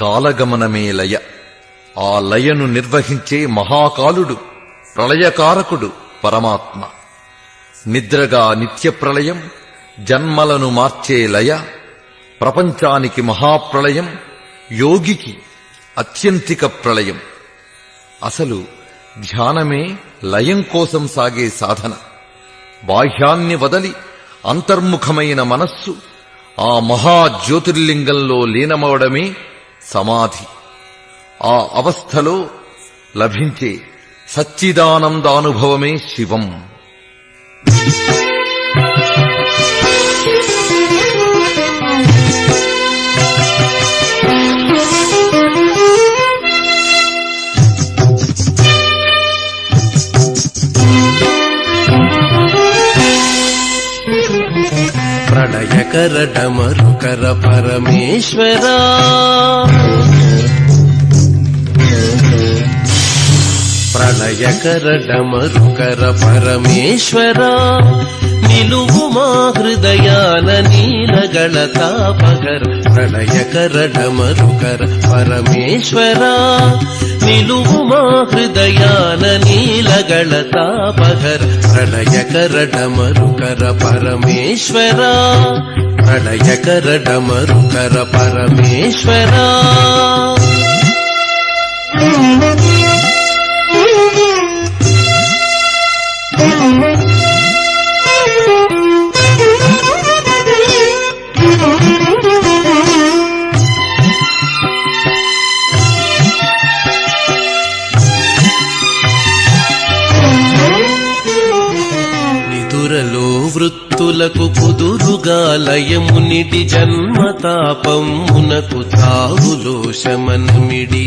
కాలగమనమే లయ. ఆ లయను నిర్వహించే మహాకాలుడు, ప్రళయకారకుడు పరమాత్మ. నిద్రగా నిత్య ప్రళయం, జన్మలను మార్చే లయ. ప్రపంచానికి మహాప్రళయం, యోగికి అత్యంతిక ప్రళయం. అసలు ధ్యానమే లయం కోసం సాగే సాధన. బాహ్యాన్ని వదలి అంతర్ముఖమైన మనస్సు ఆ మహాజ్యోతిర్లింగంలో లీనమవడమే సమాధి. ఆ అవస్థలో లభించే సచ్చిదానందానుభవమే శివం. ప్రళయకర డమరుకర పరమేశ్వరా, ప్రళయకర డమరుకర పరమేశ్వరా, నిలువు మా హృదయాన నీలగళ తాపగర. ప్రళయకర డమరుకర పరమేశ్వరా, నిలువు మా హృదయాన నీలగళ తాపగర. ప్రళయకర డమరుకర పరమేశ్వరా, ప్రళయకర డమరుకర పరమేశ్వరా. నిదురలో వృత్తులకు కుదురుగా లయమునిడి, జన్మతాపమునకు తావులో శమనమిడి.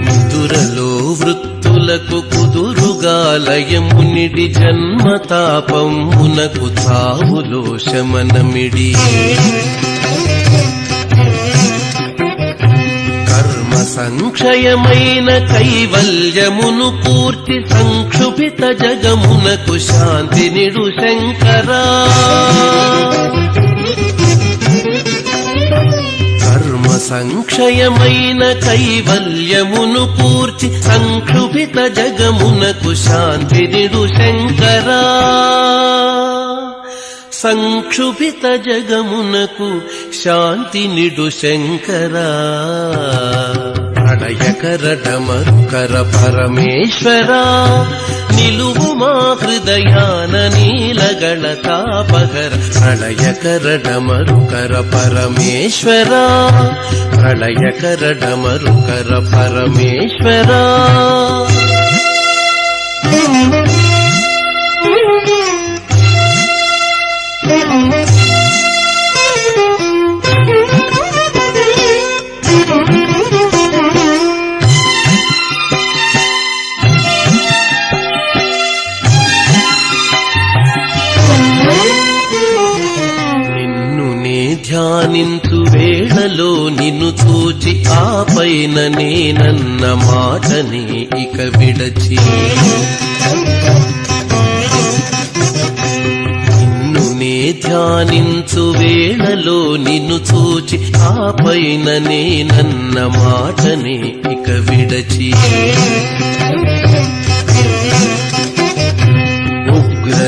నిదురలో వృత్తులకు కుదురుగా లయమునిడి, జన్మతాపమునకు తావులో శమనమిడి. సంక్షయమైన కైవల్యమును పూర్తి, సంక్షుభిత జగమునకు శాంతి నిడు శంకరా. కర్మ సంక్షయమైన కైవల్యమును పూర్తి, సంక్షుభిత జగమునకు శాంతి నిడు శంకరా. సంక్షుభిత జగమునకు శాంతి నిడు శంకరా. ప్రళయకర డమరుకర పరమేశ్వరా, నిలువు మా హృదయాన నీలగళ తాపగర. ప్రళయకర డమరుకర పరమేశ్వరా, ప్రళయకర డమరుకర పరమేశ్వరా. ధ్యానించు వేళలో నిన్ను చూచి, ఆపైన నేనన్న మాటని ఇక విడచి. నిన్ను నే ధ్యానించు వేళలో నిన్ను చూచి, ఆపైన నేనన్న మాటని ఇక విడచి.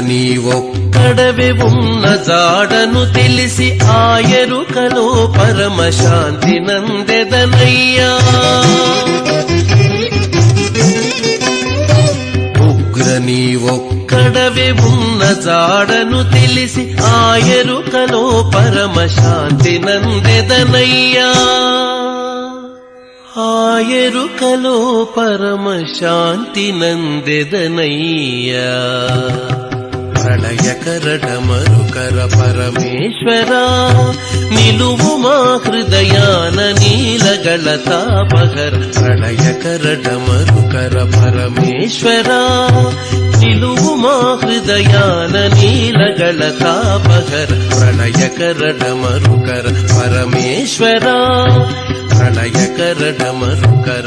నీ ఒక్కడవే ఉన్న జాడను తెలిసి, ఆయరుకలో పరమశాంతి నందెదనయ్యా. ఉగ్రని ఒక్కడవే ఉన్న జాడను తెలిసి, ఆయరుకలో పరమశాంతి నందెదనయ్యా. ఆయరుకలో పరమశాంతి నందెదనయ్యా. ప్రళయకర డమరుకర పరమేశ్వరా, నిలువు మా హృదయాన నీలగళ తాపగర. ప్రళయకర డమరుకర పరమేశ్వరా, నిలువు మా హృదయాన నీలగళ తాపగర. ప్రళయకర డమరుకర పరమేశ్వరా, ప్రళయకర డమరుకర